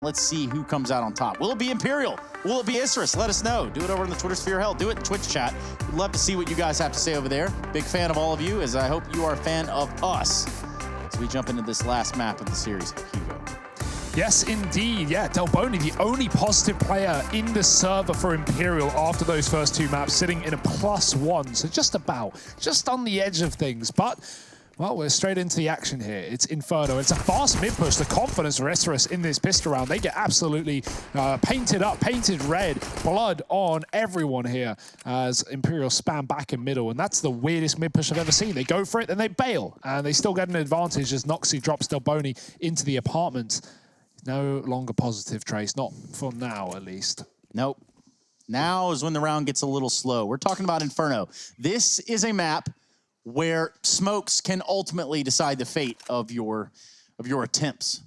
Let's see who comes out on top. Will it be Imperial? Will it be Isurus? Let us know. Do it over in the Twitter sphere. Hell, do it in Twitch chat. We'd love to see what you guys have to say over there. Big fan of all of you, as I hope you are a fan of us. As we jump into this last map of the series, Hugo. Yes, indeed. Yeah, Delboni, the only positive player in the server for Imperial after those first two maps, sitting in a +1. So just on the edge of things. But, well, we're straight into the action here. It's Inferno. It's a fast mid-push. The confidence for Isurus in this pistol round. They get absolutely painted up, painted red, blood on everyone here as Imperial spam back in middle. And that's the weirdest mid-push I've ever seen. They go for it, then they bail. And they still get an advantage as Noxy drops Delboni into the apartment. No longer positive, Trace. Not for now, at least. Nope. Now is when the round gets a little slow. We're talking about Inferno. This is a map where smokes can ultimately decide the fate of your attempts.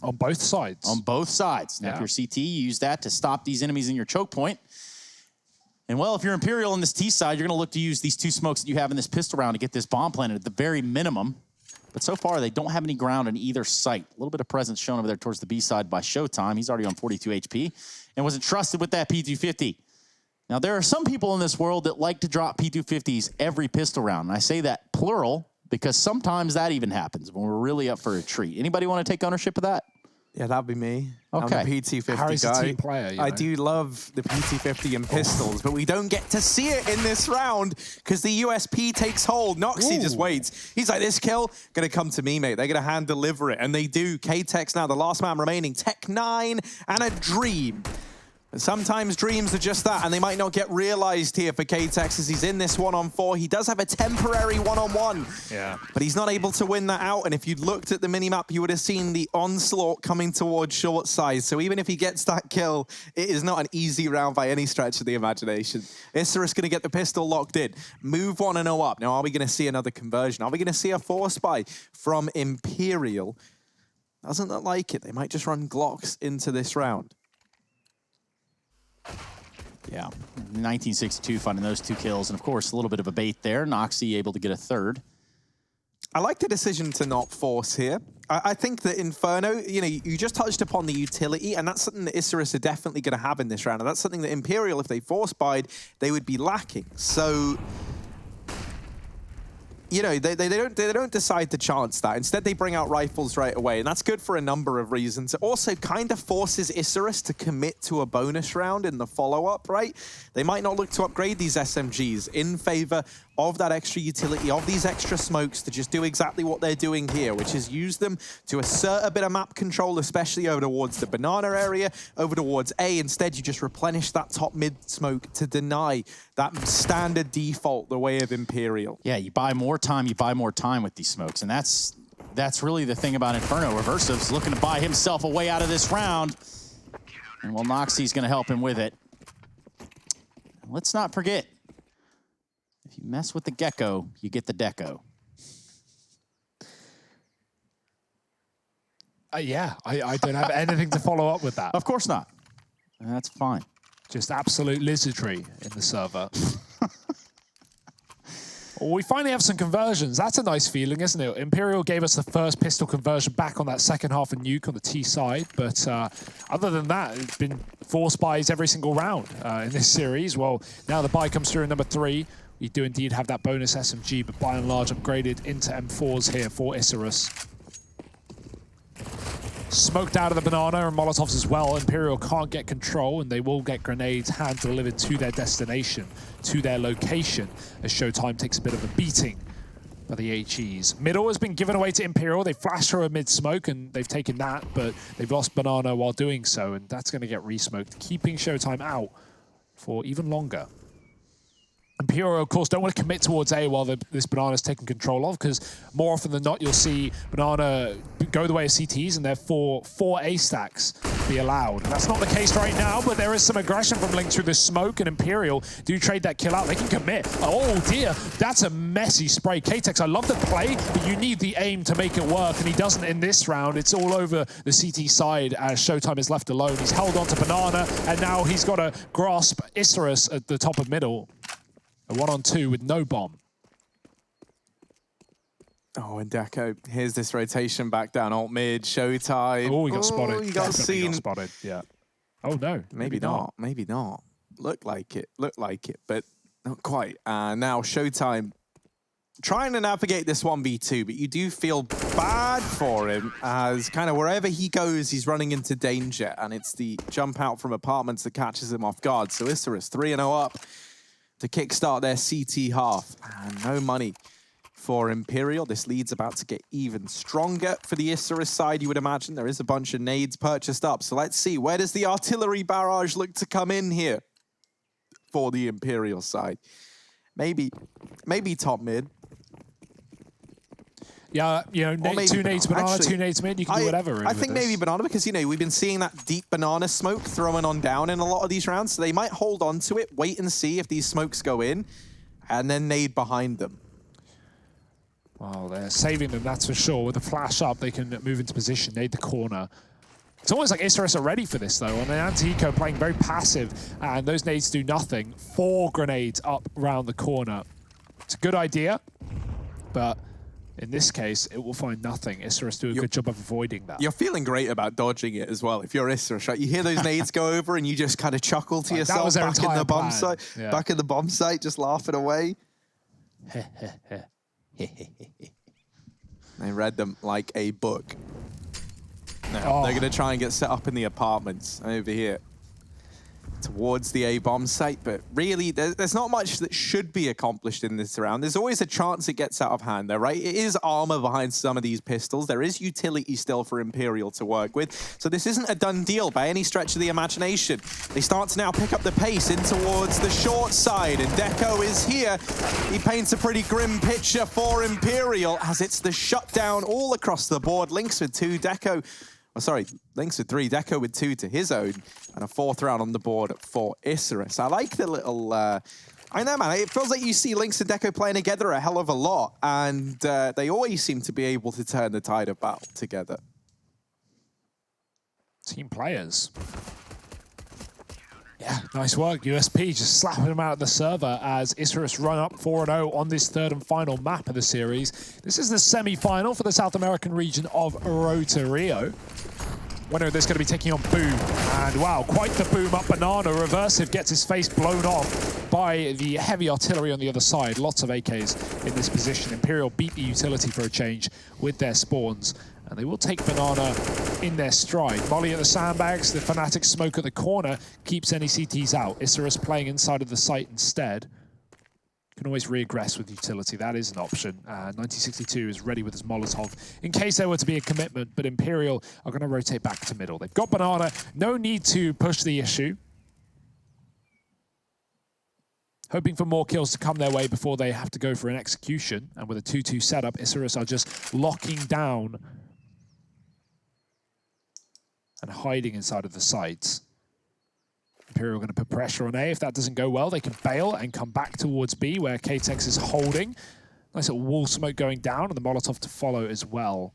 On both sides. On both sides. Now, if you're CT, you use that to stop these enemies in your choke point. And, well, if you're Imperial on this T side, you're going to look to use these two smokes that you have in this pistol round to get this bomb planted at the very minimum. But so far, they don't have any ground on either site. A little bit of presence shown over there towards the B side by Showtime. He's already on 42 HP and was entrusted with that P250. Now, there are some people in this world that like to drop P250s every pistol round. And I say that plural because sometimes that even happens when we're really up for a treat. Anybody want to take ownership of that? Yeah, that'd be me. Okay. I'm the PT50 Harry's guy. a team player, you know. I do love the PT50 and pistols, but we don't get to see it in this round because the USP takes hold. Noxy just waits. He's like, this kill gonna come to me, mate. They're gonna hand deliver it, and they do. K-Tech's now the last man remaining. Tech 9 and a Dream. And sometimes dreams are just that, and they might not get realized here for K-Tex as he's in this 1-on-4. He does have a temporary 1-on-1, but he's not able to win that out. And if you'd looked at the minimap, you would have seen the onslaught coming towards short size. So even if he gets that kill, it is not an easy round by any stretch of the imagination. Isurus going to get the pistol locked in. Move 1-0 up. Now, are we going to see another conversion? Are we going to see a force buy from Imperial? Doesn't look like it. They might just run Glocks into this round. Yeah, 1962 finding those two kills. And, of course, a little bit of a bait there. Noxy able to get a third. I like the decision to not force here. I think that Inferno, you know, you just touched upon the utility, and that's something that Isurus are definitely going to have in this round. And that's something that Imperial, if they force buyed, they would be lacking. So, you know, they don't decide to chance that. Instead, they bring out rifles right away, and that's good for a number of reasons. It also kind of forces Isurus to commit to a bonus round in the follow-up, right? They might not look to upgrade these SMGs in favor of that extra utility, of these extra smokes to just do exactly what they're doing here, which is use them to assert a bit of map control, especially over towards the banana area, over towards A. Instead, you just replenish that top mid smoke to deny that standard default the way of Imperial. Yeah, you buy more time with these smokes, and that's really the thing about Inferno. Reversive's looking to buy himself a way out of this round, and well, Noxy's going to help him with it. Let's not forget, if you mess with the gecko, you get the deco. Yeah, I don't have anything to follow up with that. Of course not. That's fine. Just absolute lizardry in the server. Well, we finally have some conversions. That's a nice feeling, isn't it? Imperial gave us the first pistol conversion back on that second half of Nuke on the T side. But other than that, it's been force buys every single round in this series. Well, now the buy comes through in number 3. We do indeed have that bonus SMG, but by and large upgraded into M4s here for Isurus. Smoked out of the banana and Molotovs as well. Imperial can't get control, and they will get grenades hand-delivered to their destination, to their location, as Showtime takes a bit of a beating by the HEs. Middle has been given away to Imperial. They flashed through a mid-smoke, and they've taken that, but they've lost banana while doing so, and that's going to get re-smoked, keeping Showtime out for even longer. Imperial, of course, don't want to commit towards A while this banana is taken control of, because more often than not, you'll see banana go the way of CTs, and therefore 4 A stacks be allowed. That's not the case right now, but there is some aggression from Link through the smoke, and Imperial do trade that kill out. They can commit. Oh dear, that's a messy spray. K-Tex, I love the play, but you need the aim to make it work, and he doesn't in this round. It's all over the CT side as Showtime is left alone. He's held on to banana, and now he's got to grasp Isurus at the top of middle. A 1-on-2 with no bomb. Oh, and Deco, here's this rotation back down alt mid, Showtime. Oh, he got spotted. He got Definitely seen. got spotted, yeah. Oh, no. Maybe not. Maybe not. Looked like it, but not quite. Now Showtime trying to navigate this 1v2, but you do feel bad for him as kind of wherever he goes, he's running into danger, and it's the jump out from apartments that catches him off guard. So Isurus 3-0 up to kickstart their CT half, and no money for Imperial. This lead's about to get even stronger for the Isurus side, you would imagine. There is a bunch of nades purchased up, so let's see. Where does the artillery barrage look to come in here for the Imperial side? Maybe top mid. Yeah, you know, two nades banana, actually, 2 nades mid, you can do whatever. Really I think maybe banana because, you know, we've been seeing that deep banana smoke throwing on down in a lot of these rounds, so they might hold on to it, wait and see if these smokes go in, and then nade behind them. Well, they're saving them, that's for sure. With a flash up, they can move into position, nade the corner. It's almost like Isurus are ready for this, though. On the anti-eco, playing very passive, and those nades do nothing. 4 grenades up around the corner. It's a good idea, but in this case, it will find nothing. Isurus do a good job of avoiding that. You're feeling great about dodging it as well. If you're Isurus, right? You hear those nades go over and you just kind of chuckle to yourself that was their back in the bomb plan. site, back in the bomb site, just laughing away. They read them like a book. Now, they're going to try and get set up in the apartments over here towards the A-bomb site, but really, there's not much that should be accomplished in this round. There's always a chance it gets out of hand, though, right? It is armor behind some of these pistols. There is utility still for Imperial to work with, so this isn't a done deal by any stretch of the imagination. They start to now pick up the pace in towards the short side, and Deco is here. He paints a pretty grim picture for Imperial as it's the shutdown all across the board. Lynx with 2, Deco. Oh, sorry, Lynx with 3, Deco with 2 to his own, and a 4th round on the board for Isurus. I like the little, I know, man, it feels like you see Lynx and Deco playing together a hell of a lot, and they always seem to be able to turn the tide of battle together. Team players. Yeah, nice work. USP just slapping them out of the server as Isurus run up 4-0 on this 3rd and final map of the series. This is the semi-final for the South American region of Rotario. Winner of this going to be taking on Boom. And wow, quite the boom up banana. Reversive gets his face blown off by the heavy artillery on the other side. Lots of AKs in this position. Imperial beat the utility for a change with their spawns. And they will take banana in their stride. Molly at the sandbags, the Fnatic smoke at the corner keeps any CTs out. Isurus playing inside of the site instead. Can always reaggress with utility, that is an option. 1962 is ready with his Molotov in case there were to be a commitment, but Imperial are going to rotate back to middle. They've got banana, no need to push the issue. Hoping for more kills to come their way before they have to go for an execution. And with a 2-2 setup, Isurus are just locking down and hiding inside of the sites. Imperial going to put pressure on A. If that doesn't go well, they can bail and come back towards B, where KTEX is holding. Nice little wall smoke going down, and the Molotov to follow as well.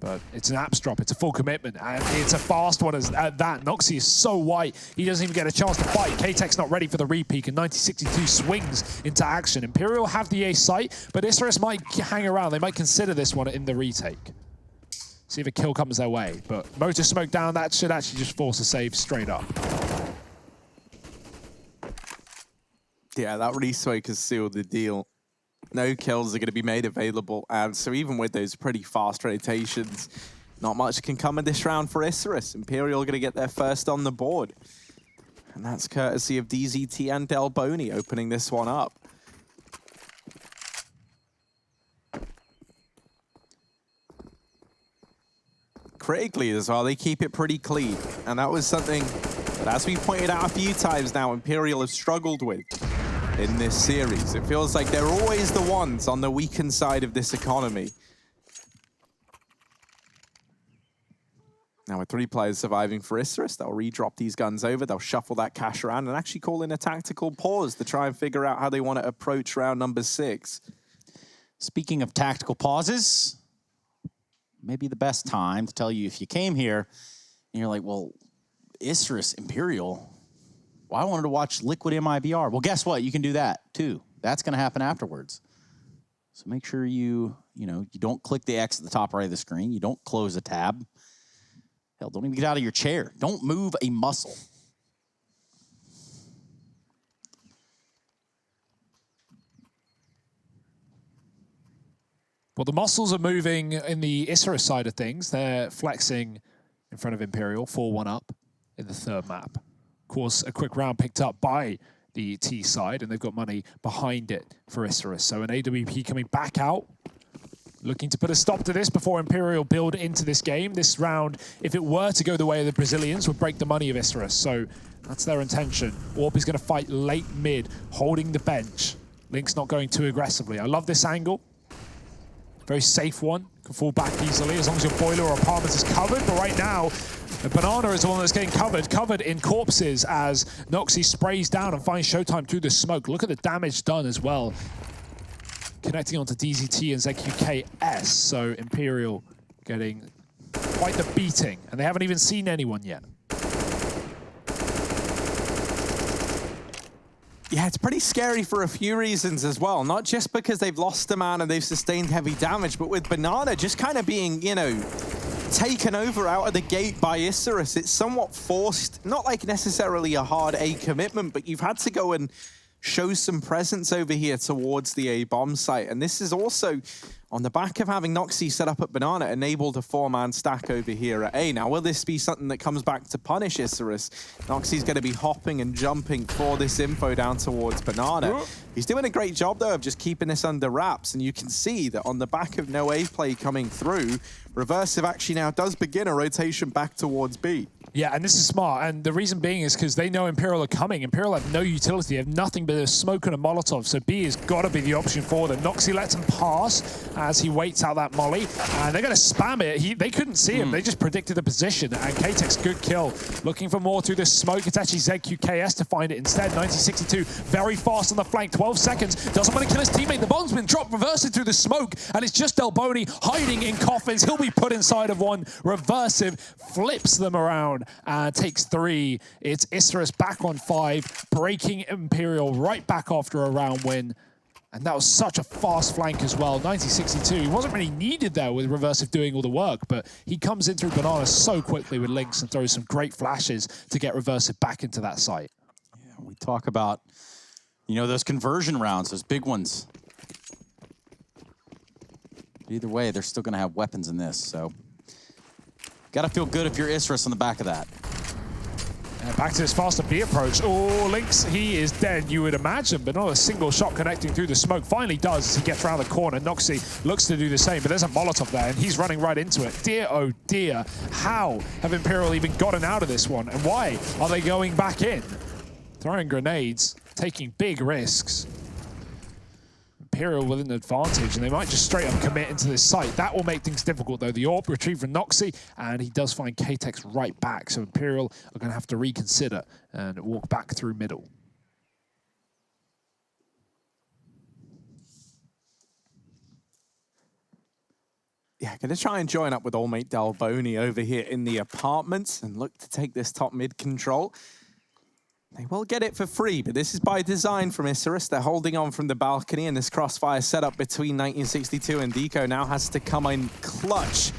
But it's an apps drop, it's a full commitment, and it's a fast one at that. Noxy is so white, he doesn't even get a chance to fight. KTEX not ready for the repeak, and 1962 swings into action. Imperial have the A site, but Isurus might hang around. They might consider this one in the retake. See if a kill comes their way, but motor smoke down, that should actually just force a save straight up. Yeah, that re-smoke has sealed the deal. No kills are going to be made available, and so even with those pretty fast rotations, not much can come in this round for Isurus. Imperial are going to get their first on the board, and that's courtesy of DZT and Delboni opening this one up. Critically as well, they keep it pretty clean, and that was something that, as we pointed out a few times now, Imperial have struggled with in this series. It feels like they're always the ones on the weakened side of this economy. Now with 3 players surviving for Isurus, they'll redrop these guns over, they'll shuffle that cash around and actually call in a tactical pause to try and figure out how they want to approach round number 6. Speaking of tactical pauses, maybe the best time to tell you if you came here and you're like, well, Isurus, Imperial, well, I wanted to watch Liquid MIBR. Well, guess what? You can do that too. That's going to happen afterwards. So make sure you don't click the X at the top right of the screen. You don't close a tab. Hell, don't even get out of your chair. Don't move a muscle. Well, the muscles are moving in the Isurus side of things. They're flexing in front of Imperial, 4-1 up in the third map. Of course, a quick round picked up by the T side, and they've got money behind it for Isurus. So an AWP coming back out, looking to put a stop to this before Imperial build into this game. This round, if it were to go the way of the Brazilians, would break the money of Isurus. So that's their intention. Orb is going to fight late mid, holding the bench. Link's not going too aggressively. I love this angle. Very safe one. Can fall back easily as long as your boiler or apartment is covered. But right now, the Banana is the one that's getting covered in corpses as Noxy sprays down and finds Showtime through the smoke. Look at the damage done as well. Connecting onto DZT and ZQKS. So Imperial getting quite the beating. And they haven't even seen anyone yet. Yeah, it's pretty scary for a few reasons as well. Not just because they've lost a man and they've sustained heavy damage, but with Banana just kind of being, taken over out of the gate by Isurus. It's somewhat forced, not like necessarily a hard A commitment, but you've had to go and show some presence over here towards the A bomb site. And this is also on the back of having Noxy set up at Banana, enabled a 4-man stack over here at A. Now, will this be something that comes back to punish Isurus? Noxy's going to be hopping and jumping for this info down towards Banana. He's doing a great job, though, of just keeping this under wraps. And you can see that on the back of no A play coming through, Reversive actually now does begin a rotation back towards B. Yeah, and this is smart. And the reason being is because they know Imperial are coming. Imperial have no utility. They have nothing but a smoke and a Molotov. So B has got to be the option for them. Noxy lets him pass as he waits out that molly. And they're going to spam it. They couldn't see him. They just predicted the position. And K-Tech's good kill. Looking for more through the smoke. It's actually ZQKS to find it instead. 1962, very fast on the flank. 12 seconds. Doesn't want to kill his teammate. The bomb's been dropped, reversing through the smoke. And it's just Delboni hiding in coffins. He'll be put inside of one. Reversive flips them around and takes 3. It's Isurus back on 5, breaking Imperial right back after a round win. And that was such a fast flank as well. 1962, he wasn't really needed there with Reversive doing all the work, but he comes in through Banana so quickly with Lynx and throws some great flashes to get Reversive back into that site. Yeah, we talk about, those conversion rounds, those big ones. Either way, they're still going to have weapons in this, so got to feel good if you're Isurus on the back of that. And back to this faster B approach. Oh, Lynx, he is dead, you would imagine, but not a single shot connecting through the smoke. Finally does as he gets around the corner. Noxy looks to do the same, but there's a Molotov there, and he's running right into it. Dear, oh dear, how have Imperial even gotten out of this one? And why are they going back in? Throwing grenades, taking big risks. Imperial with an advantage, and they might just straight up commit into this site. That will make things difficult, though. The AWP retrieved from Noxy, and he does find K-Tech's right back. So Imperial are going to have to reconsider and walk back through middle. Yeah, going to try and join up with old mate Delboni over here in the apartments and look to take this top mid control. They will get it for free, but this is by design from Isurus. They're holding on from the balcony, and this crossfire setup between 1962 and Deco now has to come in clutch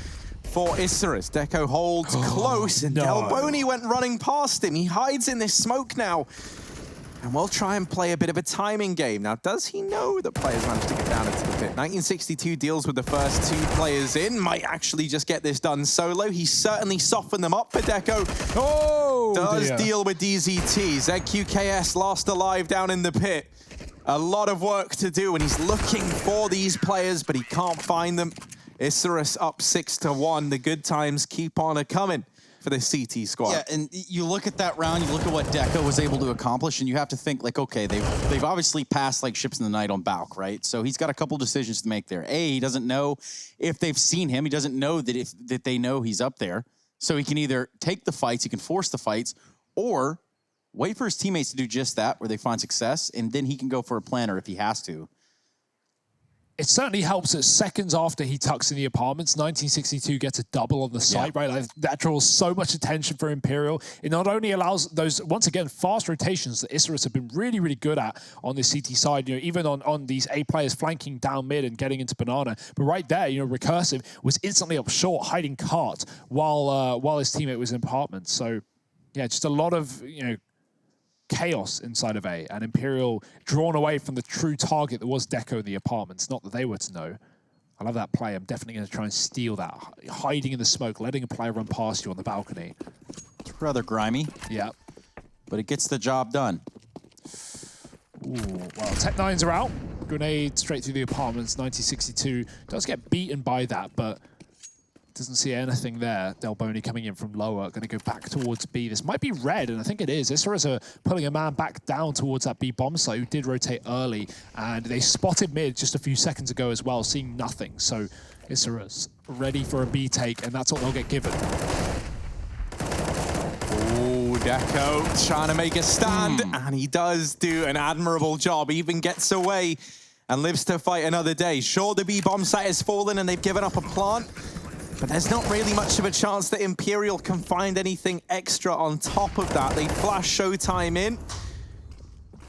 for Isurus. Deco holds close, and Delboni went running past him. He hides in this smoke now, and we'll try and play a bit of a timing game. Now, does he know that players managed to get down into the pit? 1962 deals with the first 2 players in, might actually just get this done solo. He certainly softened them up for Deco. Does deal with DZT. ZQKS lost alive down in the pit. A lot of work to do, and he's looking for these players, but he can't find them. Isurus up 6-1. The good times keep on a-coming for the CT squad. Yeah, and you look at that round, you look at what Deco was able to accomplish, and you have to think, like, okay, they've obviously passed like ships in the night on Balk, right? So he's got a couple decisions to make there. A, he doesn't know if they've seen him. He doesn't know that they know he's up there. So he can either take the fights, he can force the fights, or wait for his teammates to do just that, where they find success, and then he can go for a planner if he has to. it certainly helps that seconds after he tucks in the apartments, 1962 gets a double on the site, right? Like, that draws so much attention for Imperial. It not only allows those, once again, fast rotations that Isurus have been really, really good at on the CT side, you know, even on these A players flanking down mid and getting into Banana. But right there, you know, Recursive was instantly up short, hiding cart while his teammate was in apartments. So, yeah, just a lot of, you know, chaos inside of A, and Imperial drawn away from the true target that was Deco in the apartments. Not that they were to know. I love that play. I'm definitely going to try and steal that. Hiding in the smoke, letting a player run past you on the balcony. It's rather grimy. Yeah. But it gets the job done. Ooh, well, Tech-9s are out. Grenade straight through the apartments. 1962 does get beaten by that, but doesn't see anything there. Delboni coming in from lower, going to go back towards B. This might be red, and I think it is. Isurus are pulling a man back down towards that B bomb site, who did rotate early, and they spotted mid just a few seconds ago as well, seeing nothing. So Isurus ready for a B take, and that's what they'll get given. Oh, Deco trying to make a stand, and he does do an admirable job. Even gets away and lives to fight another day. Sure, the B bomb site has fallen, and they've given up a plant, but there's not really much of a chance that Imperial can find anything extra on top of that. They flash Showtime in,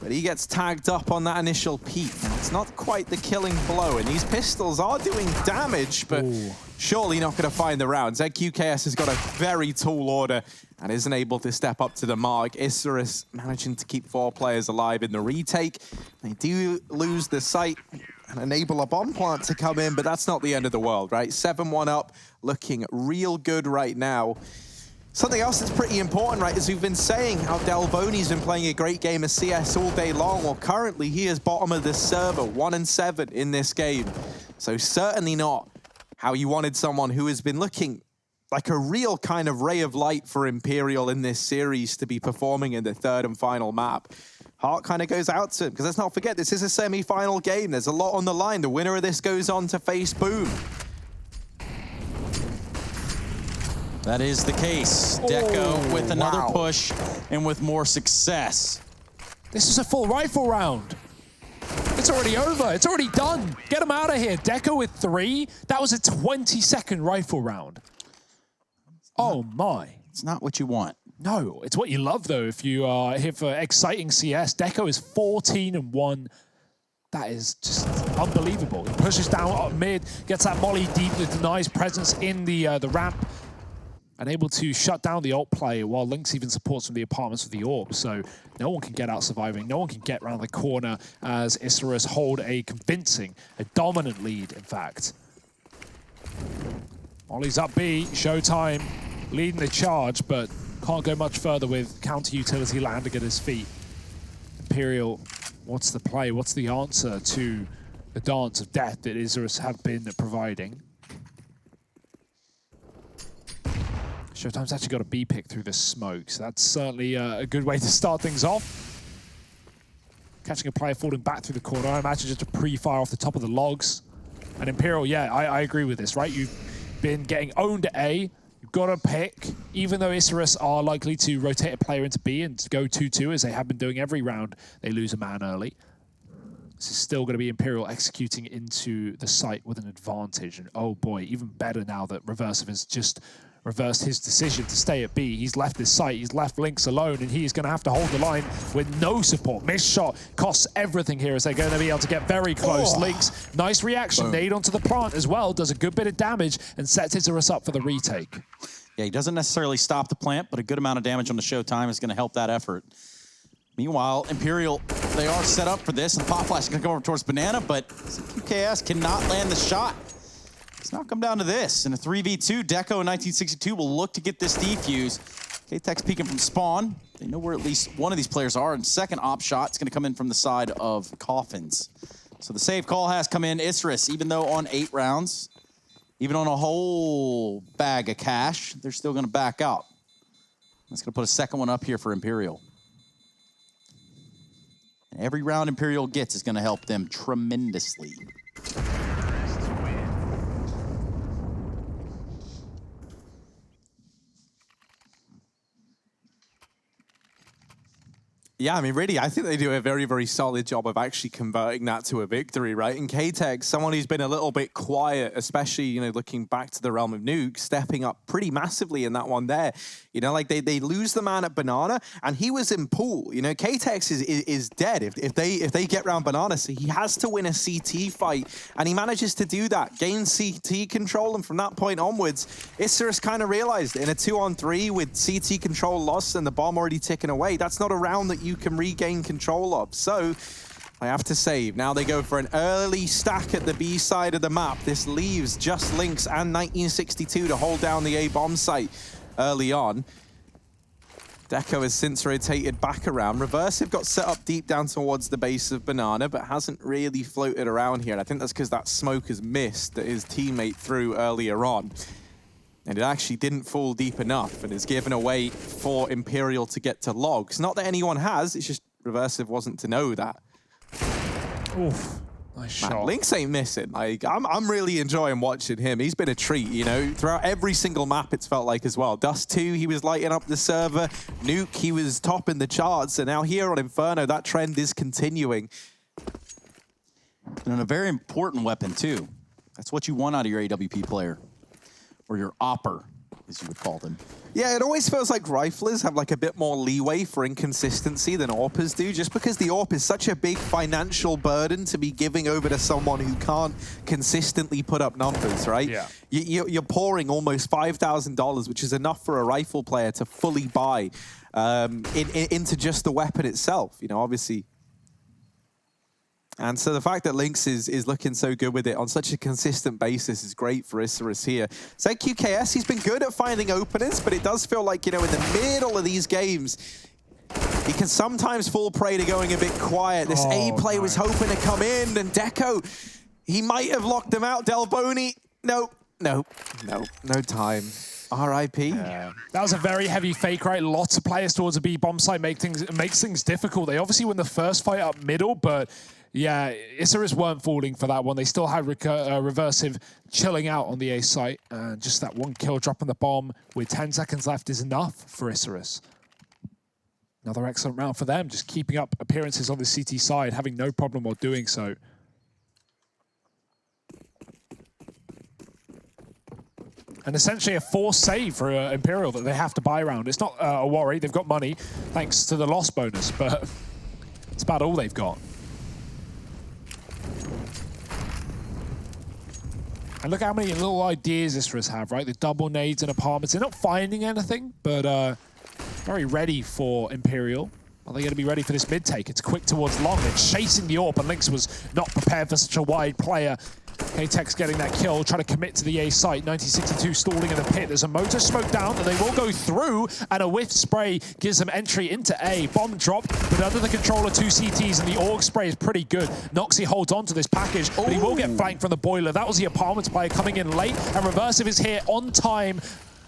but he gets tagged up on that initial peek. Now, it's not quite the killing blow, and these pistols are doing damage, but surely not going to find the round. ZQKS has got a very tall order and isn't able to step up to the mark. Isurus managing to keep 4 players alive in the retake. They do lose the site and enable a bomb plant to come in, but that's not the end of the world, right? 7-1 up, looking real good right now. Something else that's pretty important, right, is we've been saying how Delboni's been playing a great game of CS all day long. Well, currently he is bottom of the server, 1-7 in this game. So certainly not how you wanted someone who has been looking like a real kind of ray of light for Imperial in this series to be performing in the 3rd and final map. Heart kind of goes out to him, because let's not forget, this is a semi-final game. There's a lot on the line. The winner of this goes on to face Boom. That is the case. Deco with another push and with more success. This is a full rifle round. It's already over. It's already done. Get him out of here. Deco with 3. That was a 20-second rifle round. Oh my. It's not what you want. No, it's what you love, though, if you are here for exciting CS. Deco is 14-1. That is just unbelievable. He pushes down up mid, gets that molly deep that denies presence in the ramp, and able to shut down the ult play while Lynx even supports from the apartments with the orb. So no one can get out surviving. No one can get around the corner as Isurus hold a convincing, a dominant lead, in fact. Molly's up B, Showtime leading the charge, but can't go much further with counter-utility landing at his feet. Imperial, what's the play? What's the answer to the dance of death that Isurus have been providing? Showtime's actually got a B pick through the smoke, so that's certainly a good way to start things off. Catching a player falling back through the corner, I imagine just a pre-fire off the top of the logs. And Imperial, yeah, I agree with this, right? You've been getting owned at A. You've got to pick, even though Isurus are likely to rotate a player into B and to go 2-2, as they have been doing every round, they lose a man early. This is still going to be Imperial executing into the site with an advantage. And oh boy, even better now that Reversive has just reversed his decision to stay at B. He's left this site, he's left Lynx alone, and he is going to have to hold the line with no support. Missed shot costs everything here, as they're going to be able to get very close. Lynx, nice reaction, nade onto the plant as well, does a good bit of damage, and sets Isurus up for the retake. Yeah, he doesn't necessarily stop the plant, but a good amount of damage on the Showtime is going to help that effort. Meanwhile, Imperial, they are set up for this, and Pop Flash is going to go over towards Banana, but QKS cannot land the shot. It's not come down to this. In a 3v2, Deco in 1962 will look to get this defuse. K-Tech's peeking from spawn. They know where at least one of these players are, and second op shot is going to come in from the side of Coffins. So the save call has come in. Isurus, even though on 8 rounds, even on a whole bag of cash, they're still going to back out. That's going to put a second one up here for Imperial. And every round Imperial gets is going to help them tremendously. Yeah, I mean, really, I think they do a very, very solid job of actually converting that to a victory, right? And K-Tech, someone who's been a little bit quiet, especially, you know, looking back to the Realm of Nuke, stepping up pretty massively in that one there. You know, like they lose the man at Banana, and he was in pool. You know, K-Tech is dead if they get round Banana, so he has to win a CT fight, and he manages to do that, gain CT control, and from that point onwards, Isurus kind of realized in a 2-on-3 with CT control lost and the bomb already ticking away, that's not a round that you can regain control of. So I have to save. Now they go for an early stack at the B side of the map. This leaves just Lynx and 1962 to hold down the A bomb site early on. Deco has since rotated back around. Reversive got set up deep down towards the base of Banana, but hasn't really floated around here. And I think that's because that smoke has missed that his teammate threw earlier on. And it actually didn't fall deep enough and is given away for Imperial to get to logs. Not that anyone has, it's just Reversive wasn't to know that. Oof, nice shot. Lynx ain't missing. Like, I'm really enjoying watching him. He's been a treat, you know, throughout every single map it's felt like as well. Dust 2, he was lighting up the server. Nuke, he was topping the charts. And now here on Inferno, that trend is continuing. And a very important weapon, too. That's what you want out of your AWP player. Or your opper, as you would call them. Yeah, it always feels like riflers have like a bit more leeway for inconsistency than AWPers do, just because the AWP is such a big financial burden to be giving over to someone who can't consistently put up numbers, right? Yeah. You're pouring almost $5,000, which is enough for a rifle player to fully buy into just the weapon itself, you know, obviously. And so the fact that Lynx is looking so good with it on such a consistent basis is great for Isurus here. ZQKS, he's been good at finding openings, but it does feel like, you know, in the middle of these games, he can sometimes fall prey to going a bit quiet. This A play was hoping to come in, and Deco, he might have locked them out. Delboni, no time. R.I.P. Yeah. That was a very heavy fake, right? Lots of players towards a B bomb site makes things difficult. They obviously win the first fight up middle, but yeah, Isurus weren't falling for that one. They still had Reversive chilling out on the A site, and just that one kill dropping the bomb with 10 seconds left is enough for Isurus. Another excellent round for them, just keeping up appearances on the CT side, having no problem while doing so. And essentially a forced save for Imperial that they have to buy around. It's not a worry, they've got money thanks to the loss bonus, but it's about all they've got. And look how many little ideas Isurus have, right? The double nades and apartments. They're not finding anything, but very ready for Imperial. Are they going to be ready for this mid take? It's quick towards long. They're chasing the AWP, and Lynx was not prepared for such a wide player. K-Tech's getting that kill, trying to commit to the A site. 1962 stalling in the pit. There's a motor smoke down that they will go through, and a whiff spray gives them entry into A. Bomb drop, but under the control of 2 CTs, and the AUG spray is pretty good. Noxy holds on to this package, but he will get flanked from the boiler. That was the apartments player coming in late, and Reversive is here on time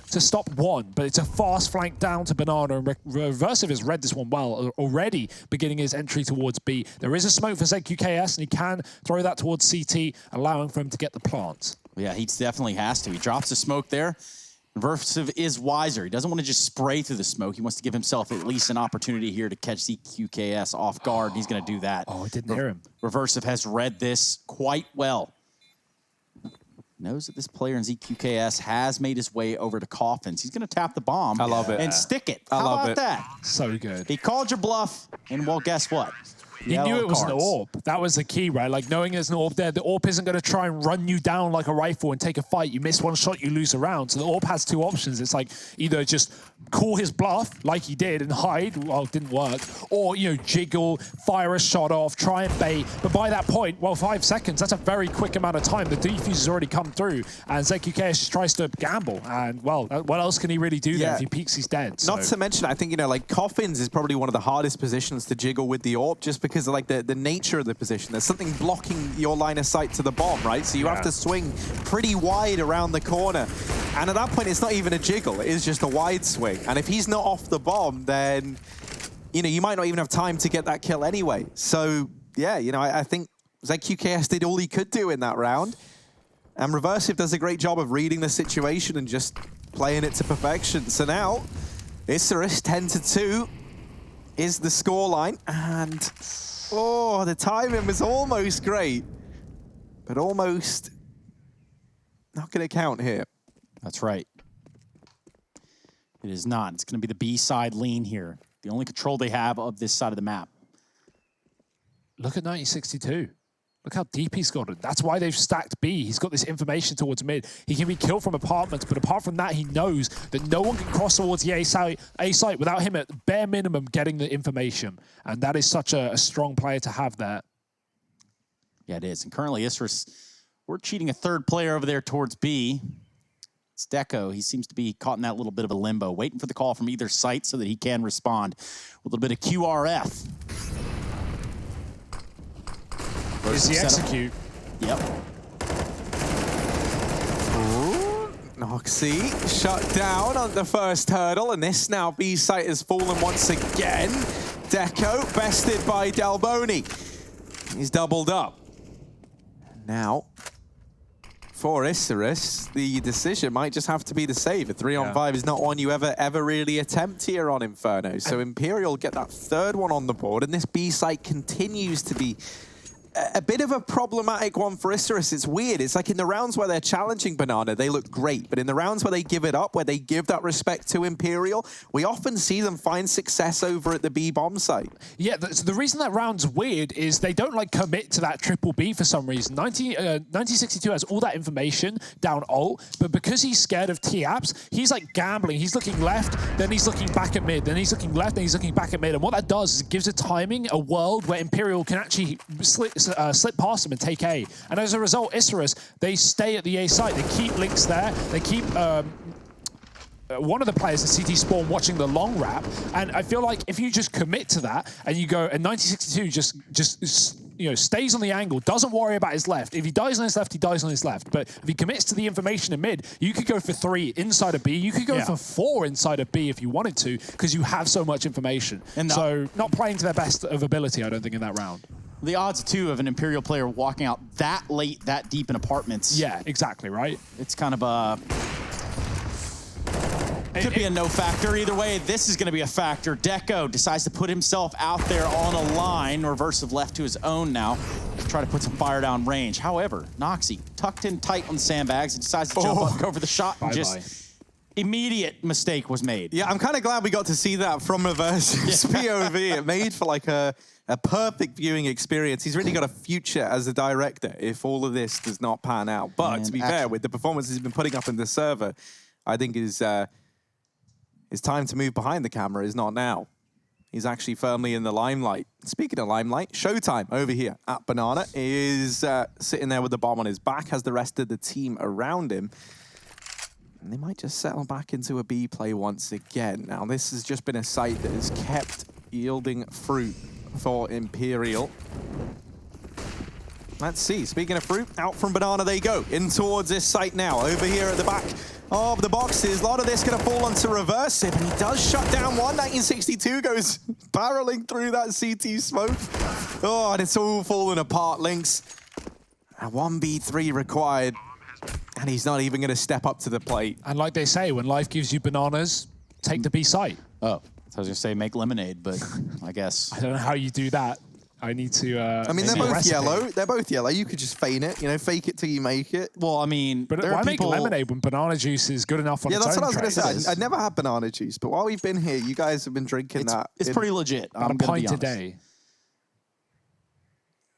to stop one, but it's a fast flank down to Banana, and Reversive has read this one well already, beginning his entry towards B. There is a smoke for ZQKS, and he can throw that towards CT, allowing for him to get the plant. Yeah, he definitely has to. He drops the smoke there. Reversive is wiser. He doesn't want to just spray through the smoke. He wants to give himself at least an opportunity here to catch ZQKS off guard, and he's going to do that. Oh, I didn't hear him. Reversive has read this quite well. Knows that this player in ZQKS has made his way over to Coffins. He's going to tap the bomb. I love it. And stick it. I love How about it. that? So good. He called your bluff, and well, guess what? You knew it was an AWP. That was the key, right? Like, knowing there's an AWP there, the AWP isn't going to try and run you down like a rifle and take a fight. You miss one shot, you lose a round. So the AWP has 2 options. It's like either just call his bluff like he did and hide, well, it didn't work, or, you know, jiggle, fire a shot off, try and bait. But by that point, well, 5 seconds, that's a very quick amount of time. The defuse has already come through, and ZQK just tries to gamble. And, well, what else can he really do there? If he peeks, he's dead. Not to mention, I think, you know, like, Coffins is probably one of the hardest positions to jiggle with the AWP, just because of, like, the nature of the position. There's something blocking your line of sight to the bomb, right? So you have to swing pretty wide around the corner. And at that point, it's not even a jiggle. It is just a wide swing. And if he's not off the bomb, then, you know, you might not even have time to get that kill anyway. So, yeah, you know, I think ZQKS did all he could do in that round. And Reversive does a great job of reading the situation and just playing it to perfection. So now, Isurus 10-2. is the scoreline. And, oh, the timing was almost great, but almost not going to count here. That's right. It is not. It's going to be the B side lean here. The only control they have of this side of the map. Look at 1962. Look how deep he's got it. That's why they've stacked B. He's got this information towards mid. He can be killed from apartments, but apart from that, he knows that no one can cross towards the A site without him at bare minimum getting the information. And that is such a strong player to have there. Yeah, it is. And currently, Isurus, we're cheating a third player over there towards B. It's Deco. He seems to be caught in that little bit of a limbo, waiting for the call from either site so that he can respond with a little bit of QRF. Is he execute? Yep. Ooh, Noxy shut down on the first hurdle, and this now B site has fallen once again. Deco bested by Delboni. He's doubled up. Now, for Isurus, the decision might just have to be the save. A 3-on-5 is not one you ever really attempt here on Inferno. So Imperial get that third one on the board, and this B site continues to be a bit of a problematic one for Isurus. It's weird. It's like in the rounds where they're challenging Banana, they look great. But in the rounds where they give it up, where they give that respect to Imperial, we often see them find success over at the B bomb site. Yeah, the reason that round's weird is they don't like commit to that triple B for some reason. 1962 has all that information down ult, but because he's scared of T-Apps, he's like gambling. He's looking left, then he's looking back at mid, then he's looking left, then he's looking back at mid. And what that does is it gives a timing, a world where Imperial can actually slip past them and take A. And as a result, Isurus, they stay at the A site. They keep links there. They keep one of the players at CT Spawn watching the long wrap. And I feel like if you just commit to that and you go, and 1962 just you know, stays on the angle, doesn't worry about his left. If he dies on his left, he dies on his left. But if he commits to the information in mid, you could go for 3 inside of B. You could go for 4 inside of B if you wanted to, because you have so much information. And so not playing to their best of ability, I don't think, in that round. The odds, too, of an Imperial player walking out that late, that deep in apartments. Yeah, exactly, right? It's kind of a... Could be a no factor. Either way, this is going to be a factor. Deco decides to put himself out there on a line. Reversive left to his own now to try to put some fire down range. However, Noxy tucked in tight on the sandbags and decides to jump up and go for the shot. And just immediate mistake was made. Yeah, I'm kind of glad we got to see that from Reversive's POV. It made for like a perfect viewing experience. He's really got a future as a director if all of this does not pan out. But to be fair, with the performances he's been putting up in the server, I think his time to move behind the camera is not now. He's actually firmly in the limelight. Speaking of limelight, Showtime over here at Banana is sitting there with the bomb on his back, has the rest of the team around him. And they might just settle back into a B play once again. Now, this has just been a site that has kept yielding fruit for Imperial. Let's see. Speaking of fruit, out from Banana they go. In towards this site now. Over here at the back of the boxes. A lot of this going to fall onto Reversive, and he does shut down one. 1962 goes barreling through that CT smoke. Oh, and it's all falling apart, Lynx. A 1v3 required, and he's not even going to step up to the plate. And like they say, when life gives you bananas, take the B site. Oh, I was going to say make lemonade, but I guess. I don't know how you do that. I need to. I mean, they're both yellow. They're both yellow. You could just feign it, you know, fake it till you make it. Well, I mean, but why make lemonade when banana juice is good enough on its own? Yeah, that's what I was going to say. I'd never had banana juice, but while we've been here, you guys have been drinking that. It's pretty legit. About a pint a day.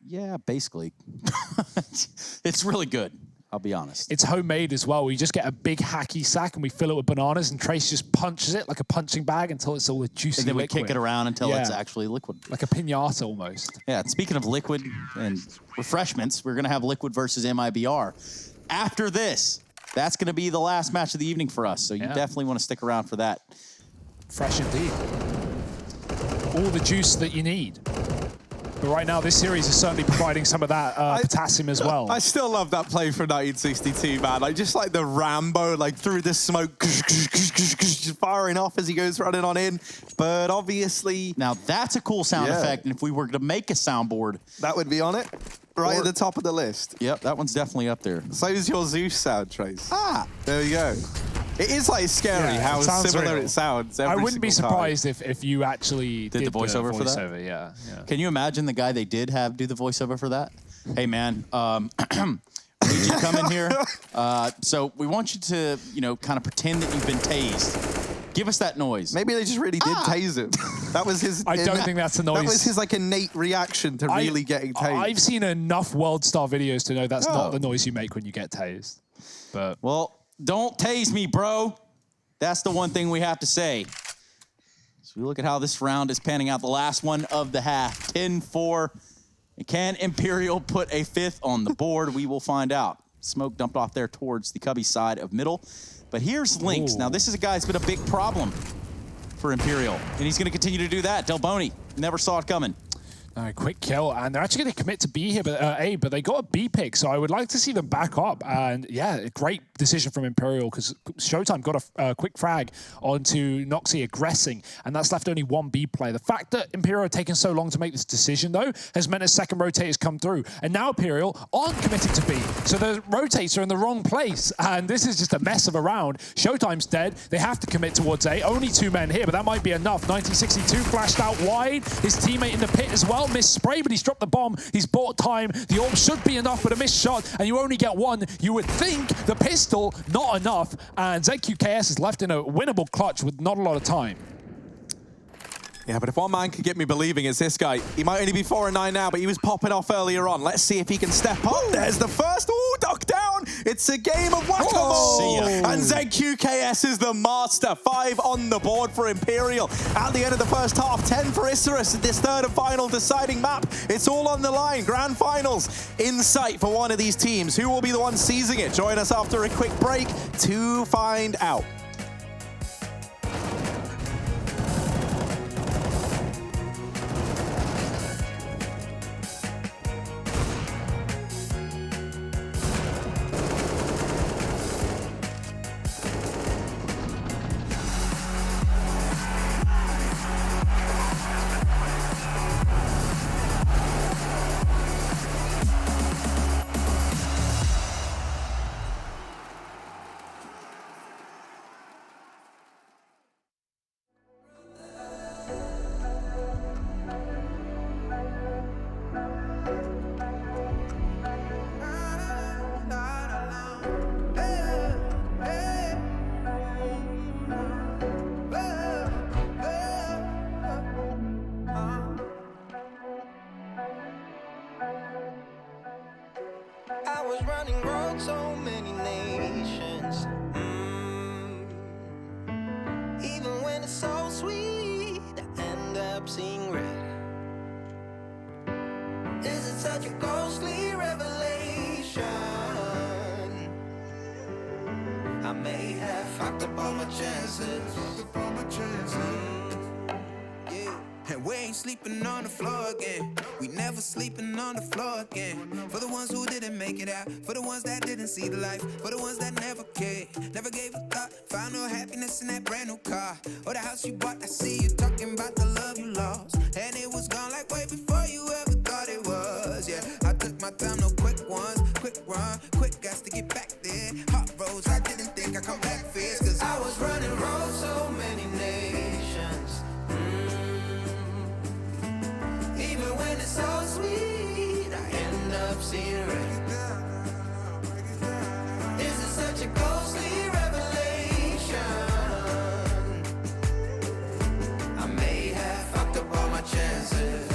Yeah, basically. It's really good. I'll be honest. It's homemade as well. We just get a big hacky sack and we fill it with bananas, and Trace just punches it like a punching bag until it's all a juicy liquid. And then we kick it around until it's actually liquid. Like a piñata almost. Yeah, speaking of liquid and refreshments, we're going to have Liquid versus MIBR. After this, that's going to be the last match of the evening for us, so you definitely want to stick around for that. Fresh indeed. All the juice that you need. But right now, this series is certainly providing some of that potassium as well. I still love that play from 1962, man. Like, just like the Rambo, like through the smoke, just firing off as he goes running on in. But obviously... Now, that's a cool sound effect, and if we were to make a soundboard... That would be on it, right at the top of the list. Yep, that one's definitely up there. So is your Zeus sound, Trace. Ah! There we go. It is like scary how similar real. it sounds. I wouldn't be single time. surprised if you actually did the voiceover for that. Yeah. Can you imagine the guy they did have do the voiceover for that? Hey man, we need you to come in here. So we want you to, kind of pretend that you've been tased. Give us that noise. Maybe they just really did tase him. That was his. I don't think that's the noise. That was his innate reaction to really getting tased. I've seen enough World Star videos to know that's not the noise you make when you get tased. But well, don't tase me, bro. That's the one thing we have to say. So we look at how this round is panning out. The last one of the half, 10-4. Can Imperial put a 5th on the board? We will find out. Smoke dumped off there towards the Cubby side of middle. But here's Lynx. Now, this is a guy that's been a big problem for Imperial, and he's going to continue to do that. Del Boni never saw it coming. Quick kill, and they're actually going to commit to B here, but A, but they got a B pick, so I would like to see them back up. And yeah, a great decision from Imperial because Showtime got a quick frag onto Noxy aggressing, and that's left only one B player. The fact that Imperial have taken so long to make this decision, though, has meant a second rotators come through, and now Imperial aren't committed to B, so the rotates are in the wrong place, and this is just a mess of a round. Showtime's dead. They have to commit towards A. Only 2 men here, but that might be enough. 1962 flashed out wide. His teammate in the pit as well. Missed spray, but he's dropped the bomb. He's bought time. The orb should be enough, but a missed shot, and you only get 1. You would think the pistol, not enough, and ZQKS is left in a winnable clutch with not a lot of time. Yeah, but if one man could get me believing, it's this guy. He might only be 4-9 now, but he was popping off earlier on. Let's see if he can step up. There's the first. Ooh, duck down. It's a game of whack-a-mole. And ZQKS is the master. 5 on the board for Imperial. At the end of the first half, 10 for Isurus in this third and final deciding map. It's all on the line. Grand finals in sight for one of these teams. Who will be the one seizing it? Join us after a quick break to find out. I was running road so many nations. Even when it's so sweet, I end up seeing red. Is it such a ghostly revelation? I may have fucked up all my chances. And we ain't sleeping on the floor again. We never sleeping on the floor again. For the ones who didn't make it out, for the ones that didn't see the life, for the ones that never cared, never gave a thought, found no happiness in that brand new car, or the house you bought. I see you talking about the love you lost, and it was gone like way before you ever thought it was. Yeah, I took my time, no quick ones, quick run, quick gas to get back there. Hot roads, I didn't think I'd come back fast, cause I was running roads so many nations. Even when it's so sweet, I end up seeing red. Is it such a ghostly revelation? I may have fucked up all my chances.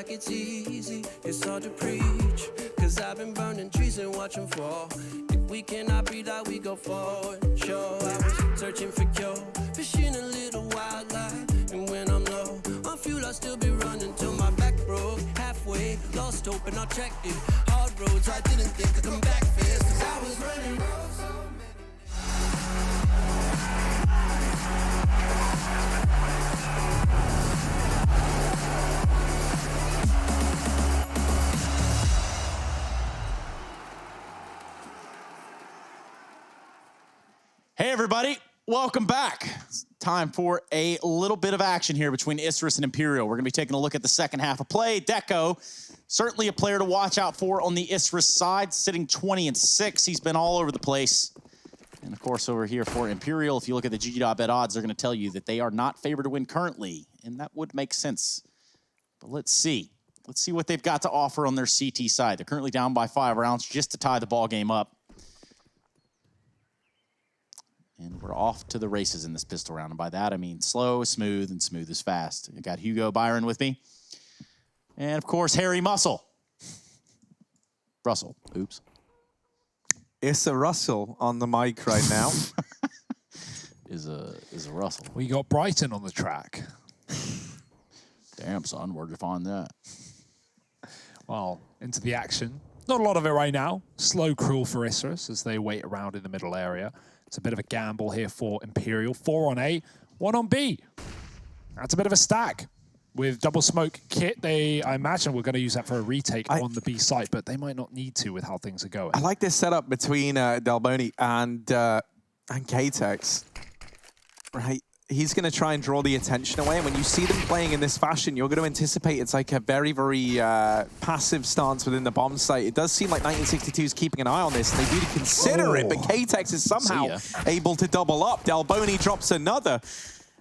It's easy, it's hard to preach, cause I've been burning trees and watching fall. If we cannot breathe out, we go forward. Sure, I was searching for cure, fishing a little wildlife, and when I'm low on fuel, I'll still be running till my back broke. Halfway, lost hope and I checked it. Hard roads, I didn't think I'd come back fast, cause I was running everybody. Welcome back. It's time for a little bit of action here between Isurus and Imperial. We're going to be taking a look at the second half of play. Deco, certainly a player to watch out for on the Isurus side, sitting 20-6. He's been all over the place. And of course, over here for Imperial, if you look at the GG.bet odds, they're going to tell you that they are not favored to win currently. And that would make sense. But let's see. Let's see what they've got to offer on their CT side. They're currently down by 5 rounds just to tie the ball game up. And we're off to the races in this pistol round. And by that, I mean slow is smooth and smooth is fast. I got Hugo Byron with me. And of course, Harry Muscle. Russell. Oops. Issa Russell on the mic right now. is a Russell. We got Brighton on the track. Damn, son, where'd you find that? Well, into the action. Not a lot of it right now. Slow crawl for Isurus as they wait around in the middle area. It's a bit of a gamble here for Imperial. 4 on A, 1 on B. That's a bit of a stack. With double smoke kit, I imagine we're going to use that for a retake on the B site, but they might not need to with how things are going. I like this setup between Delboni and K-Tex. Right? He's going to try and draw the attention away. And when you see them playing in this fashion, you're going to anticipate it's like a very, very passive stance within the bomb site. It does seem like 1962 is keeping an eye on this, and they do consider it, but K-Tex is somehow able to double up. Delboni drops another.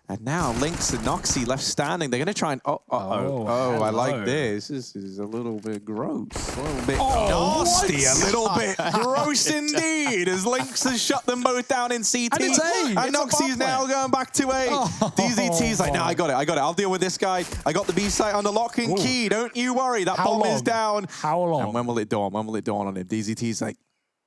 And now Lynx and Noxy left standing. They're going to try and... Oh, I like this. This is a little bit gross. A little bit nasty. A little bit gross indeed. As Lynx has shut them both down in CT. And Noxy's now going back to A. DZT's like, nah, I got it. I'll deal with this guy. I got the B site on the lock and key. Don't you worry. That bomb is down. How long? And when will it dawn? When will it dawn on him? DZT's like...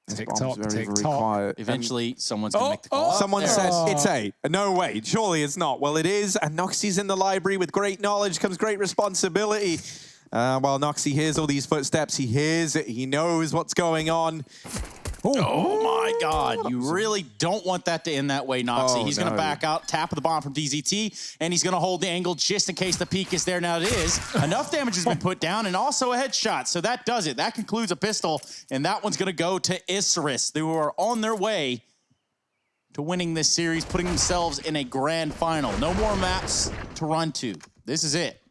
TikTok, very quiet. Eventually, someone's going to make the call. Someone says, it's A. No way. Surely it's not. Well, it is. And Noxy's in the library. With great knowledge comes great responsibility. While Noxy hears all these footsteps, he hears it. He knows what's going on. Oh my God. You really don't want that to end that way, Noxy. He's going to back out, tap of the bomb from DZT, and he's going to hold the angle just in case the peek is there. Now it is. Enough damage has been put down, and also a headshot. So that does it. That concludes a pistol, and that one's going to go to Isurus, who are on their way to winning this series, putting themselves in a grand final. No more maps to run to. This is it.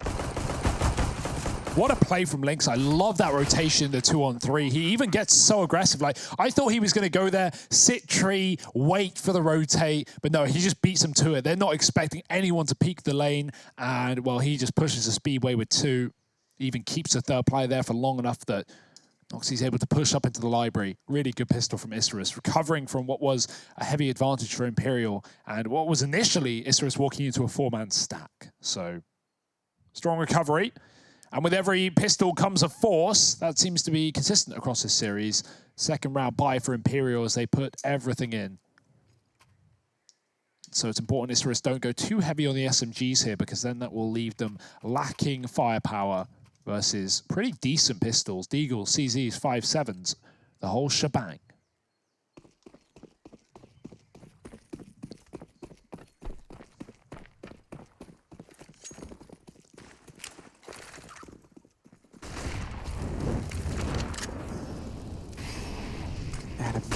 What a play from Lynx. I love that rotation, the 2-on-3. He even gets so aggressive. Like, I thought he was going to go there, sit tree, wait for the rotate, but no, he just beats them to it. They're not expecting anyone to peek the lane, and, well, he just pushes the speedway with 2, even keeps the third player there for long enough that Noxy's able to push up into the library. Really good pistol from Isurus, recovering from what was a heavy advantage for Imperial, and what was initially Isurus walking into a 4-man stack. So, strong recovery. And with every pistol comes a force. That seems to be consistent across this series. Second round bye for Imperial as they put everything in. So it's important Isurus don't go too heavy on the SMGs here, because then that will leave them lacking firepower versus pretty decent pistols. Deagles, CZs, 5.7s, the whole shebang.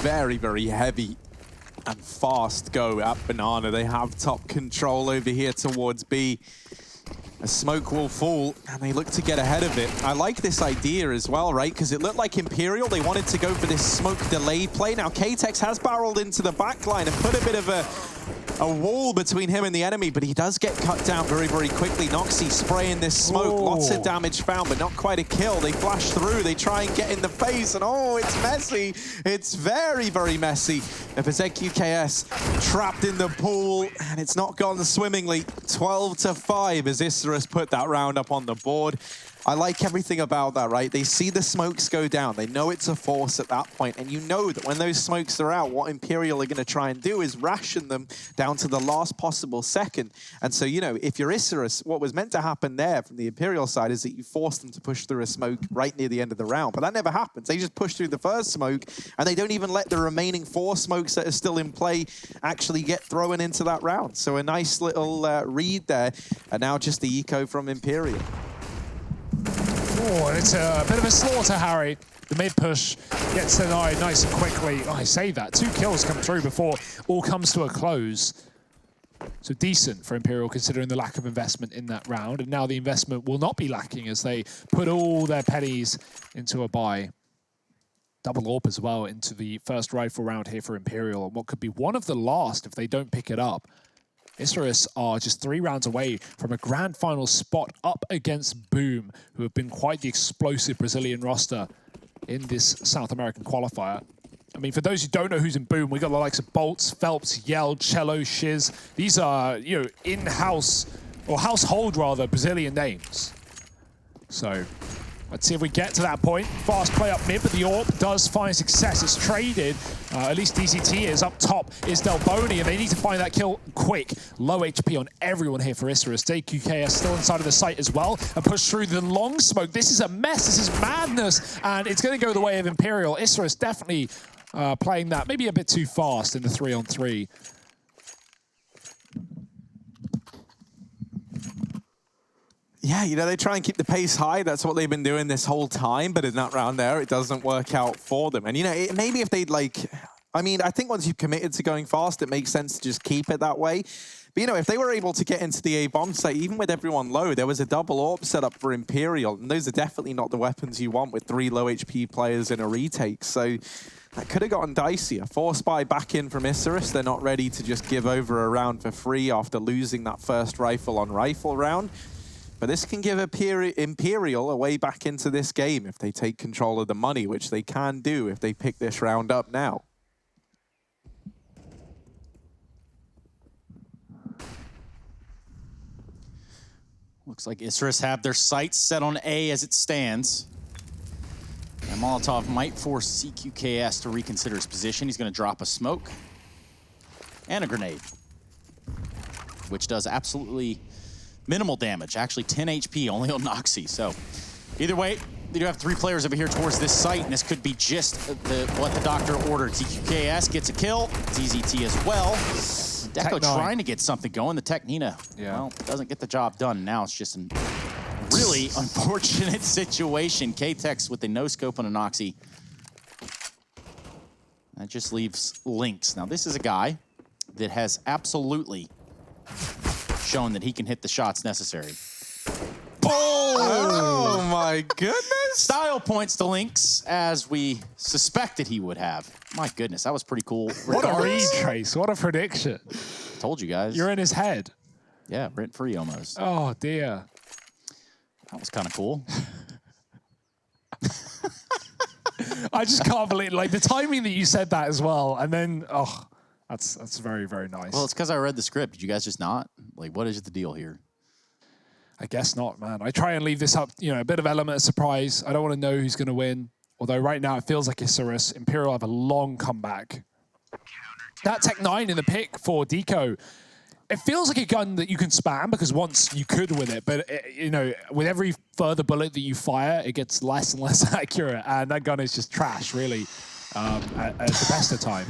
Very, very heavy and fast go at Banana. They have top control over here towards B. A smoke will fall, and they look to get ahead of it. I like this idea as well, right? Because it looked like Imperial, they wanted to go for this smoke delay play. Now, K-Tex has barreled into the backline and put a bit of a wall between him and the enemy, but he does get cut down very, very quickly. Noxy spraying this smoke. Lots of damage found, but not quite a kill. They flash through. They try and get in the face, and it's messy. It's very, very messy. Epizek UKS trapped in the pool, and it's not gone swimmingly. 12-5 as Isurus put that round up on the board. I like everything about that, right? They see the smokes go down. They know it's a force at that point, and you know that when those smokes are out, what Imperial are going to try and do is ration them down to the last possible second. And so, you know, if you're Isurus, what was meant to happen there from the Imperial side is that you force them to push through a smoke right near the end of the round. But that never happens. They just push through the first smoke, and they don't even let the remaining 4 smokes that are still in play actually get thrown into that round. So a nice little read there, and now just the eco from Imperial. Oh, it's a bit of a slaughter, Harry. The mid push gets denied nice and quickly. Oh, I say that. 2 kills come through before all comes to a close. So decent for Imperial considering the lack of investment in that round. And now the investment will not be lacking as they put all their pennies into a buy. Double AWP as well into the first rifle round here for Imperial. And what could be one of the last if they don't pick it up. Isurus are just 3 rounds away from a grand final spot up against Boom, who have been quite the explosive Brazilian roster in this South American qualifier. I mean, for those who don't know who's in Boom, we got the likes of Bolts, Phelps, Yell, Cello, Shiz. These are, you know, in-house, or household rather, Brazilian names. So let's see if we get to that point. Fast play up mid, but the AWP does find success. It's traded. At least DZT is up top. Is Delboni, and they need to find that kill quick. Low HP on everyone here for Isurus. JQKS still inside of the site as well, and push through the long smoke. This is a mess. This is madness, and it's going to go the way of Imperial. Isurus definitely playing that maybe a bit too fast in the 3-on-3. Yeah, you know, they try and keep the pace high. That's what they've been doing this whole time. But in that round there, it doesn't work out for them. And, you know, maybe if they'd like... I mean, I think once you've committed to going fast, it makes sense to just keep it that way. But, you know, if they were able to get into the A-bomb site, even with everyone low, there was a double AWP set up for Imperial. And those are definitely not the weapons you want with 3 low HP players in a retake. So that could have gotten dicey. A force buy back in from Isurus. They're not ready to just give over a round for free after losing that first rifle on rifle round. But this can give Imperial a way back into this game if they take control of the money, which they can do if they pick this round up now. Looks like Isurus have their sights set on A as it stands. And Molotov might force CQKS to reconsider his position. He's going to drop a smoke and a grenade, which does absolutely minimal damage. Actually 10 HP only on Noxy. So either way, they do have 3 players over here towards this site, and this could be just what the doctor ordered. CQKS gets a kill, DZT as well. Deco trying to get something going. The Technina, well, doesn't get the job done. Now it's just a really unfortunate situation. K-Tex with the no-scope on a Noxy. That just leaves Lynx. Now this is a guy that has absolutely shown that he can hit the shots necessary. Oh my goodness! Style points to Lynx, as we suspected he would have. My goodness, that was pretty cool. What a read, Trace. What a prediction. Told you guys. You're in his head. Yeah, rent-free almost. Oh, dear. That was kind of cool. I just can't believe, like, the timing that you said that as well, and then, oh, that's very, very nice. Well, it's because I read the script. Did you guys just not? Like, what is the deal here? I guess not, man. I try and leave this up, you know, a bit of element of surprise. I don't want to know who's going to win. Although right now it feels like Isurus. Imperial have a long comeback. That Tech 9 in the pick for Deco, it feels like a gun that you can spam because once you could with it, but you know, with every further bullet that you fire, it gets less and less accurate, and that gun is just trash, really, at the best of times.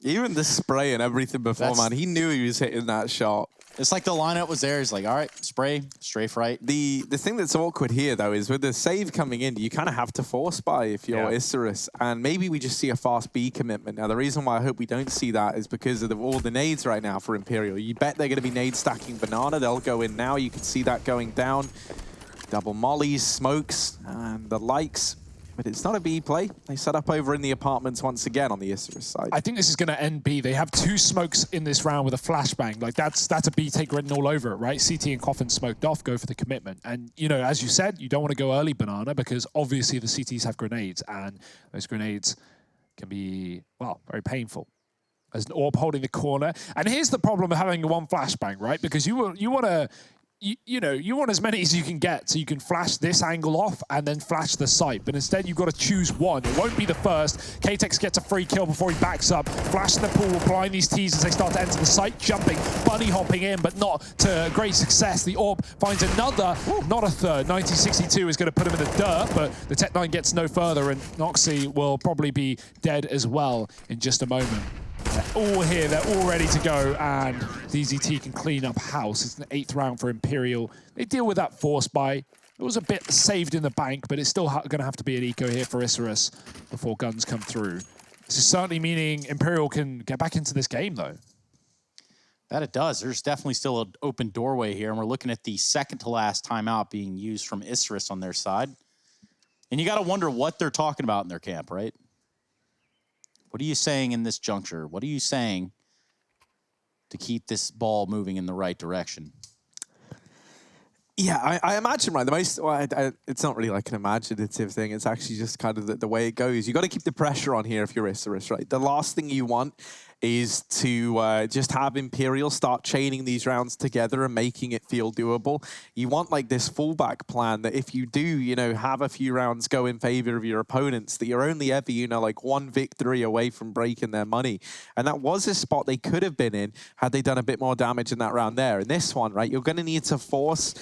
Even the spray and everything before, man, he knew he was hitting that shot. It's like the lineup was there. He's like, all right, spray, strafe right. The thing that's awkward here, though, is with the save coming in, you kind of have to force buy if you're Isurus. And maybe we just see a fast B commitment. Now, the reason why I hope we don't see that is because of all the nades right now for Imperial. You bet they're going to be nade stacking Banana. They'll go in now. You can see that going down. Double mollies, smokes, and the likes. But it's not a B play. They set up over in the apartments once again on the Isurus side. I think this is going to end B. They have 2 smokes in this round with a flashbang. Like, that's a B take written all over it, right? CT and Coffin smoked off, go for the commitment. And, you know, as you said, you don't want to go early Banana because obviously the CTs have grenades, and those grenades can be, well, very painful. As an AWP holding the corner. And here's the problem of having 1 flashbang, right? Because you want to... You know, you want as many as you can get so you can flash this angle off and then flash the site. But instead, you've got to choose one. It won't be the first. K-Tex gets a free kill before he backs up. Flash in the pool will blind these T's as they start to enter the site. Jumping, bunny hopping in, but not to great success. The AWP finds another, not a third. 1962 is going to put him in the dirt, but the Tech 9 gets no further, and Noxy will probably be dead as well in just a moment. They're all here, they're all ready to go, and DZT can clean up house. It's an 8th round for Imperial. They deal with that force buy. It It was a bit saved in the bank, but it's still going to have to be an eco here for Isurus before guns come through. This is certainly meaning Imperial can get back into this game, though. That it does. There's definitely still an open doorway here, and we're looking at the second to last timeout being used from Isurus on their side. And you got to wonder what they're talking about in their camp, right? What are you saying in this juncture? What are you saying to keep this ball moving in the right direction? Yeah, I imagine, right, the most, well, it's not really like an imaginative thing, it's actually just kind of the way it goes. You got to keep the pressure on here if you're Isurus, right? The last thing you want is to just have Imperial start chaining these rounds together and making it feel doable. You want like this fallback plan that if you do, you know, have a few rounds go in favor of your opponents, that you're only ever, you know, like one victory away from breaking their money. And that was a spot they could have been in had they done a bit more damage in that round there. In this one, right, you're going to need to force,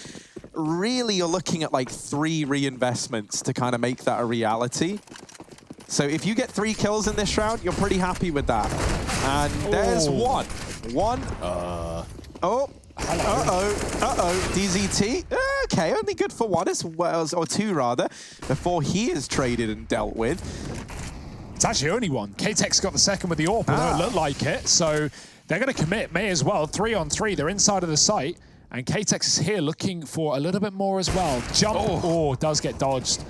really you're looking at like 3 reinvestments to kind of make that a reality. So if you get 3 kills in this round, you're pretty happy with that. And there's one. DZT. Okay, only good for 1 as well, or 2 rather, before he is traded and dealt with. It's actually only 1. K-Tech's got the second with the AWP, although it looked like it. So they're going to commit, may as well. 3 on 3, they're inside of the site. And K-Tex is here looking for a little bit more as well. Jump, does get dodged.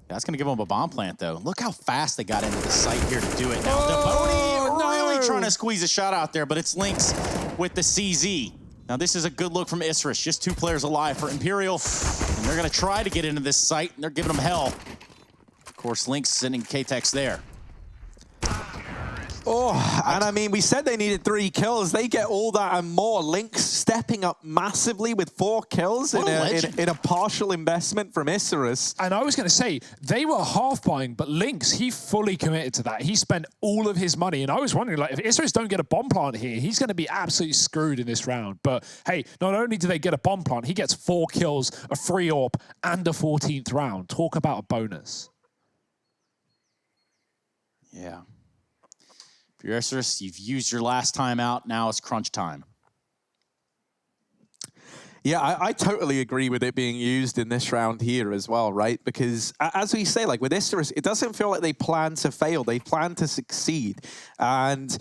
That's going to give them a bomb plant, though. Look how fast they got into the site here to do it. Now, Devoni really trying to squeeze a shot out there, but it's Lynx with the CZ. Now, this is a good look from Isurus. Just 2 players alive for Imperial, and they're going to try to get into this site, and they're giving them hell. Of course, Lynx sending K-Tex there. And I mean, we said they needed 3 kills. They get all that and more. Lynx stepping up massively with 4 kills in a partial investment from Isurus. And I was going to say, they were half buying, but Lynx, he fully committed to that. He spent all of his money. And I was wondering, like, if Isurus don't get a bomb plant here, he's going to be absolutely screwed in this round. But hey, not only do they get a bomb plant, he gets 4 kills, a free AWP, and a 14th round. Talk about a bonus. Yeah. If you're Isurus, you've used your last time out. Now it's crunch time. Yeah, I totally agree with it being used in this round here as well, right? Because as we say, like with Isurus, it doesn't feel like they plan to fail. They plan to succeed. And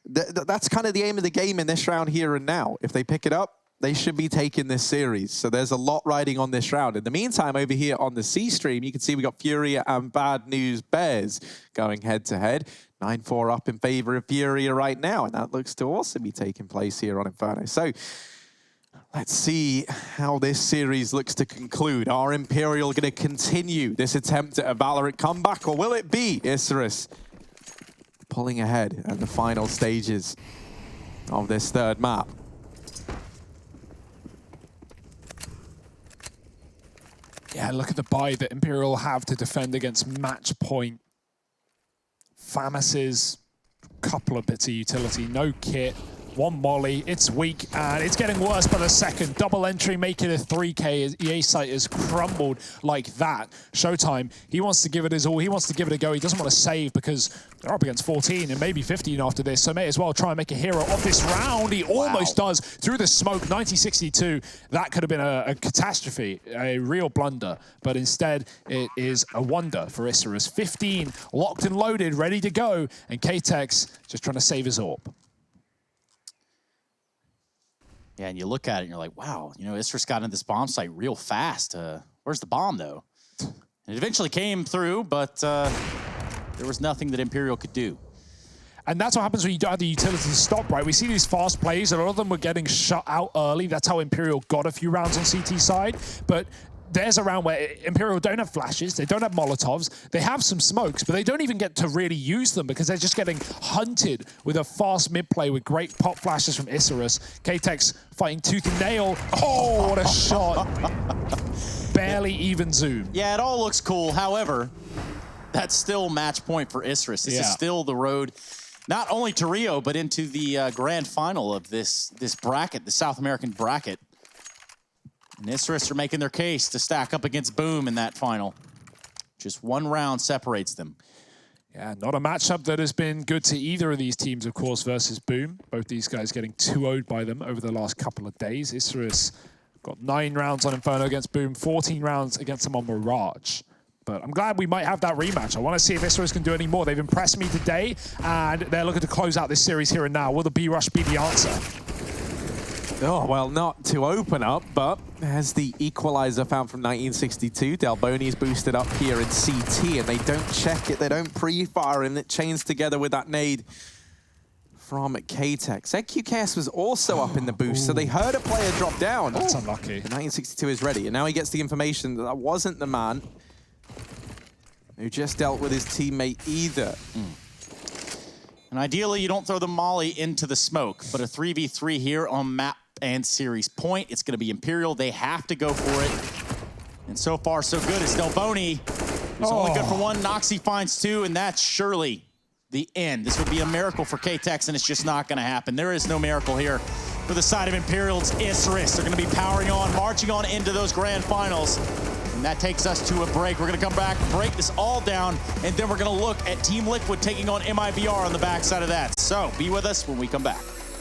that's kind of the aim of the game in this round here and now. If they pick it up, they should be taking this series. So there's a lot riding on this round. In the meantime, over here on the C stream, you can see we got Furia and Bad News Bears going head-to-head. 9-4 up in favor of Furia right now, and that looks to also be taking place here on Inferno. So let's see how this series looks to conclude. Are Imperial going to continue this attempt at a Valorant comeback, or will it be Isurus pulling ahead at the final stages of this 3rd map? Yeah, look at the buy that Imperial have to defend against match point. Famas's couple of bits of utility, no kit, 1 molly, it's weak, and it's getting worse by the second. Double entry, making it a 3K as EA site has crumbled like that. Showtime, he wants to give it his all, he wants to give it a go, he doesn't want to save because they're up against 14 and maybe 15 after this, so may as well try and make a hero of this round. He almost does through the smoke, 90-62. That could have been a catastrophe, a real blunder, but instead it is a wonder for Isurus. 15 locked and loaded, ready to go, and K-Tex just trying to save his AWP. Yeah, and you look at it and you're like, wow, you know, Isurus got into this bomb site real fast. Where's the bomb, though? It eventually came through, but there was nothing that Imperial could do. And that's what happens when you don't have the utility to stop, right? We see these fast plays, a lot of them were getting shut out early. That's how Imperial got a few rounds on CT side. But there's a round where Imperial don't have flashes, they don't have Molotovs, they have some smokes, but they don't even get to really use them because they're just getting hunted with a fast mid play with great pop flashes from Isurus. K-Tex fighting tooth and nail. Oh, what a shot. Barely even zoom. Yeah, it all looks cool. However, that's still match point for Isurus. This is still the road, not only to Rio, but into the grand final of this bracket, the South American bracket. And Isurus are making their case to stack up against Boom in that final. Just 1 round separates them. Yeah, not a matchup that has been good to either of these teams, of course, versus Boom. Both these guys getting 2-0'd by them over the last couple of days. Isurus Got 9 rounds on Inferno against Boom, 14 rounds against him on Mirage. But I'm glad we might have that rematch. I want to see if Isurus can do any more. They've impressed me today, and they're looking to close out this series here and now. Will the B-Rush be the answer? Oh, well, not to open up, but there's the equalizer found from 1962. Delboni's boosted up here in CT, and they don't check it. They don't pre-fire, and it chains together with that nade from K-Tech. ZQKS was also up in the boost, so they heard a player drop down. That's unlucky. And 1962 is ready, and now he gets the information that that wasn't the man who just dealt with his teammate either. And ideally, you don't throw the molly into the smoke, but a 3v3 here on map and series point. It's going to be Imperial. They have to go for it. And so far, so good. It's Delboni, who's only good for 1. Noxy finds 2, and that's surely the end. This would be a miracle for K-Tex, and it's just not going to happen. There is no miracle here. For the side of Imperial, it's Isurus. They're going to be powering on, marching on into those grand finals. And that takes us to a break. We're going to come back, break this all down, and then we're going to look at Team Liquid taking on MIBR on the backside of that. So be with us when we come back.